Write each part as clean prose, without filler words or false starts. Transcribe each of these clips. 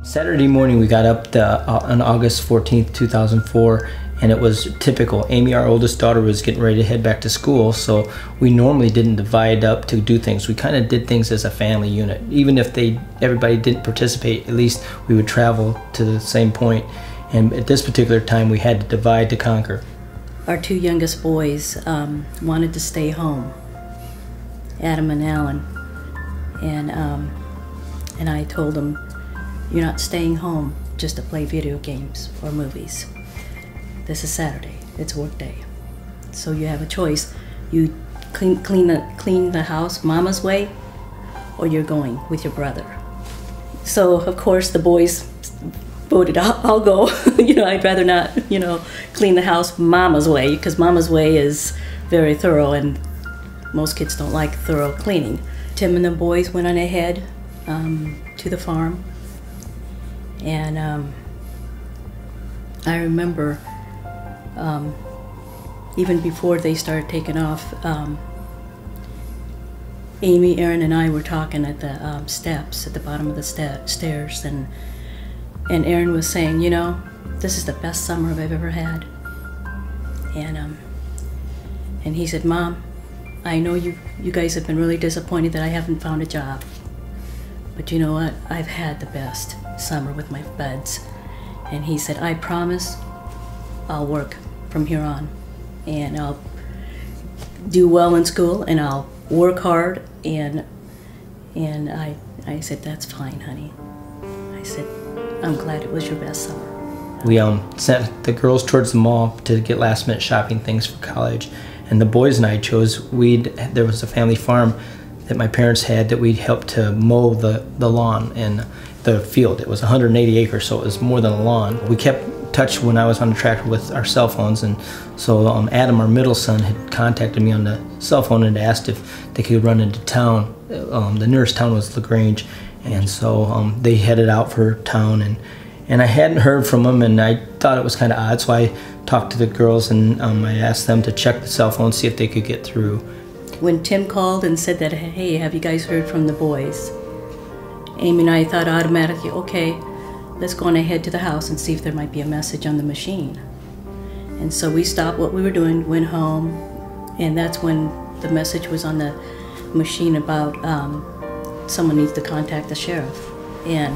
Saturday morning we got up on August 14th, 2004, and it was typical. Amy, our oldest daughter, was getting ready to head back to school, so we normally didn't divide up to do things. We kind of did things as a family unit. Even if everybody didn't participate, at least we would travel to the same point. And at this particular time we had to divide to conquer. Our two youngest boys wanted to stay home, Adam and Alan, and I told them, "You're not staying home just to play video games or movies. This is Saturday, it's work day. So you have a choice. You clean the house Mama's way, or you're going with your brother." So of course the boys voted, I'll go. I'd rather not, clean the house Mama's way, because Mama's way is very thorough and most kids don't like thorough cleaning. Tim and the boys went on ahead to the farm. And I remember, even before they started taking off, Amy, Aaron, and I were talking at the steps, at the bottom of the stairs, and Aaron was saying, this is the best summer I've ever had. And he said, "Mom, I know you guys have been really disappointed that I haven't found a job. But you know what? I've had the best summer with my buds." And he said, "I promise I'll work from here on, and I'll do well in school, and I'll work hard." And I said, "That's fine, honey." I said, "I'm glad it was your best summer." We sent the girls towards the mall to get last-minute shopping things for college, and the boys and I chose there was a family farm that my parents had that we helped to mow the lawn and the field. It was 180 acres, so it was more than a lawn. We kept touch when I was on the tractor with our cell phones, and so Adam, our middle son, had contacted me on the cell phone and asked if they could run into town. The nearest town was Granger, and so they headed out for town, and I hadn't heard from them, and I thought it was kind of odd, so I talked to the girls, and I asked them to check the cell phone, see if they could get through. When Tim called and said that, "Hey, have you guys heard from the boys?" Amy and I thought automatically, okay, let's go on ahead to the house and see if there might be a message on the machine. And so we stopped what we were doing, went home, and that's when the message was on the machine about someone needs to contact the sheriff. And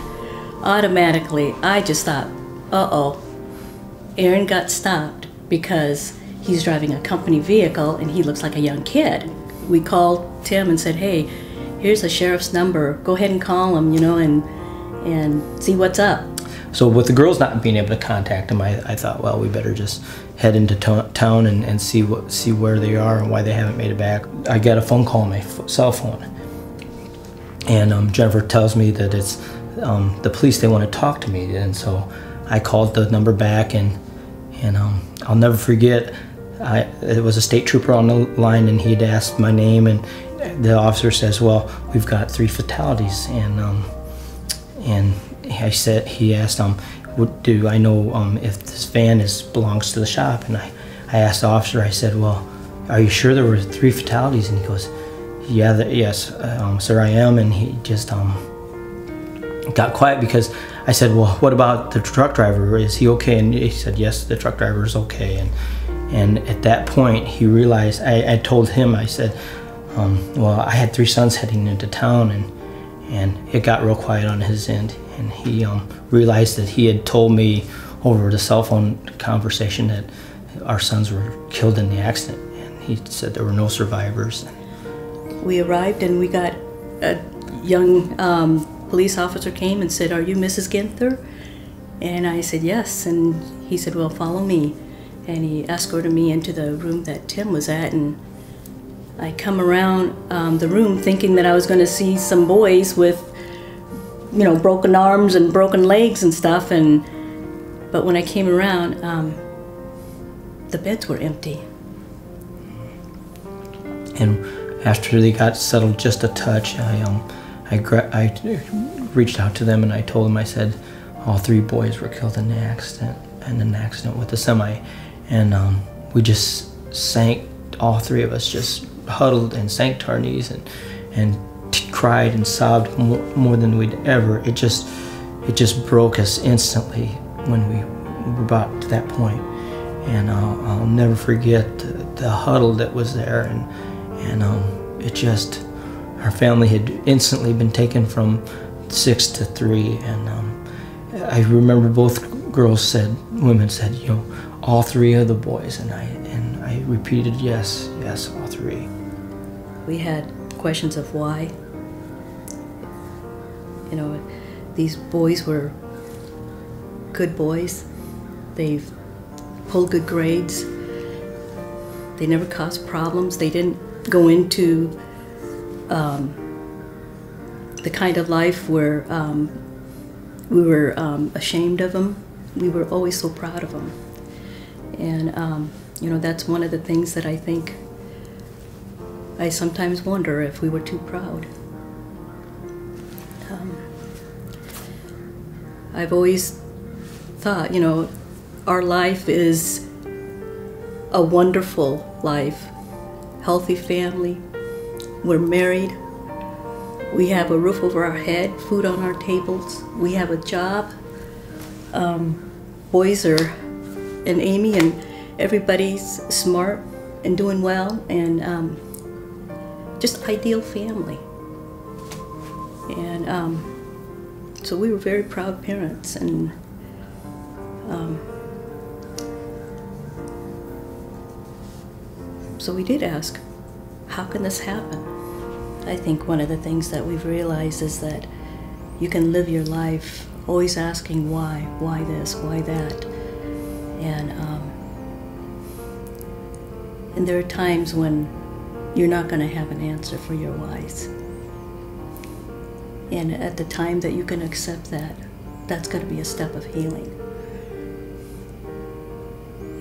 automatically, I just thought, uh-oh, Aaron got stopped because he's driving a company vehicle and he looks like a young kid. We called Tim and said, "Hey, here's the sheriff's number. Go ahead and call him, and see what's up." So with the girls not being able to contact him, I thought, well, we better just head into town and see where they are and why they haven't made it back. I got a phone call on my cell phone, and Jennifer tells me that it's the police. They want to talk to me, and so I called the number back, and I'll never forget. It was a state trooper on the line, and he'd asked my name, and the officer says, "Well, we've got 3 fatalities," and he asked, "Do I know if this van belongs to the shop?" And I asked the officer, I said, "Well, are you sure there were 3 fatalities?" And he goes, "Yes, sir, I am." And he just got quiet because I said, "Well, what about the truck driver? Is he okay?" And he said, "Yes, the truck driver is okay." And at that point, he realized, I told him, I said, well, I had 3 sons heading into town, and it got real quiet on his end. And he realized that he had told me over the cell phone conversation that our sons were killed in the accident. And he said there were no survivors. We arrived and we got a young police officer came and said, "Are you Mrs. Ginther?" And I said, "Yes." And he said, "Well, follow me." And he escorted me into the room that Tim was at, and I come around the room thinking that I was going to see some boys with, broken arms and broken legs and stuff, but when I came around, the beds were empty. And after they got settled just a touch, I reached out to them and I told them, I said, all 3 boys were killed in an accident with the semi. And we just sank, all 3 of us just huddled and sank to our knees and cried and sobbed more than we'd ever. it just broke us instantly when we were brought to that point. And I'll never forget the huddle that was there, and it just, our family had instantly been taken from 6 to 3, and I remember both women said, you know, all 3 of the boys, and I repeated, yes, all 3. We had questions of why. You know, these boys were good boys. They've pulled good grades. They never caused problems. They didn't go into the kind of life where we were ashamed of them. We were always so proud of them. And, you know, that's one of the things that I think I sometimes wonder if we were too proud. I've always thought, you know, our life is a wonderful life. Healthy family. We're married. We have a roof over our head, food on our tables. We have a job. Boys are, and Amy and everybody's smart and doing well, and just ideal family. And so we were very proud parents, and so we did ask, how can this happen? I think one of the things that we've realized is that you can live your life always asking why this, why that, and there are times when you're not going to have an answer for your whys. And at the time that you can accept that, that's going to be a step of healing.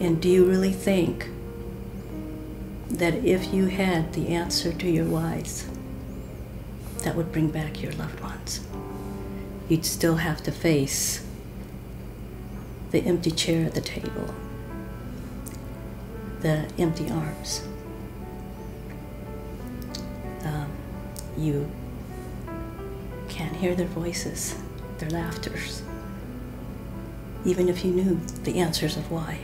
And do you really think that if you had the answer to your whys, that would bring back your loved ones? You'd still have to face the empty chair at the table, the empty arms. You can't hear their voices, their laughters, even if you knew the answers of why.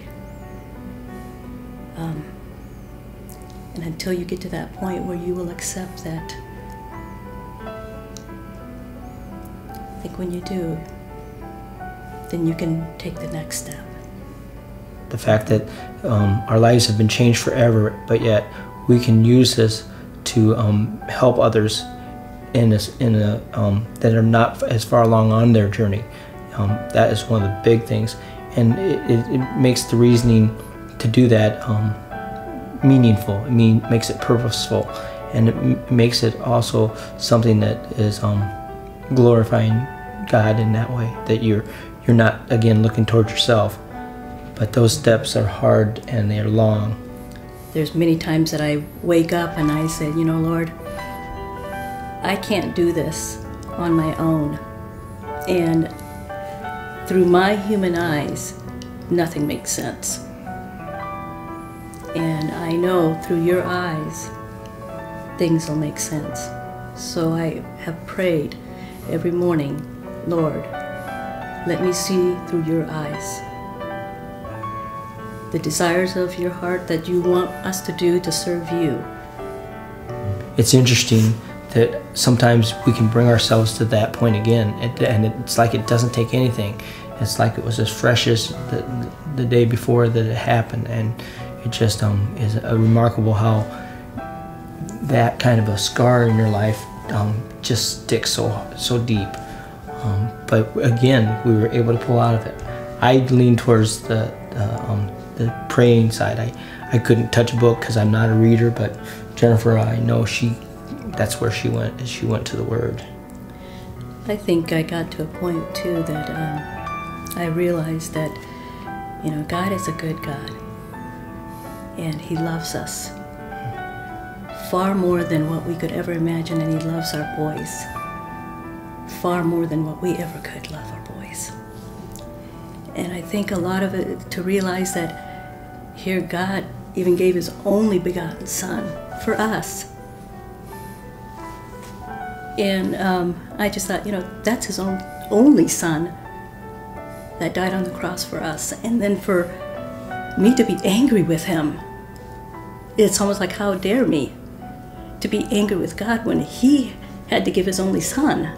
And until you get to that point where you will accept that, I think when you do, then you can take the next step. The fact that our lives have been changed forever, but yet we can use this to help others that are not as far along on their journey. That is one of the big things, and it makes the reasoning to do that meaningful. It makes it purposeful, and it makes it also something that is glorifying God in that way. That you're not, again, looking towards yourself, but those steps are hard and they're long. There's many times that I wake up and I say, you know, Lord, I can't do this on my own. And through my human eyes, nothing makes sense. And I know through your eyes, things will make sense. So I have prayed every morning, Lord, let me see through your eyes the desires of your heart that you want us to do to serve you. It's interesting that sometimes we can bring ourselves to that point again, and it's like it doesn't take anything. It's like it was as fresh as the day before that it happened, and it just is remarkable how that kind of a scar in your life just sticks so deep. But again, we were able to pull out of it. I lean towards the praying side. I couldn't touch a book because I'm not a reader, but Jennifer, I know that's where she went. She went to the Word. I think I got to a point too that I realized that, you know, God is a good God, and He loves us far more than what we could ever imagine, and He loves our boys far more than what we ever could love our boys. And I think a lot of it to realize that here God even gave His only begotten Son for us. And I just thought, you know, that's His only son that died on the cross for us. And then for me to be angry with him, it's almost like, how dare me to be angry with God when he had to give his only son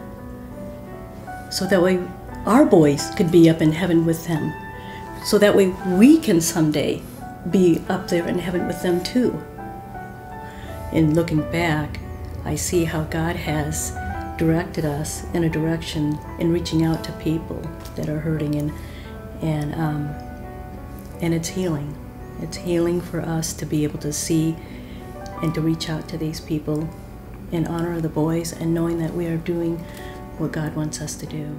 so that way our boys could be up in heaven with him, so that way we can someday be up there in heaven with them too. And looking back, I see how God has directed us in a direction in reaching out to people that are hurting, and it's healing. It's healing for us to be able to see and to reach out to these people in honor of the boys, and knowing that we are doing what God wants us to do.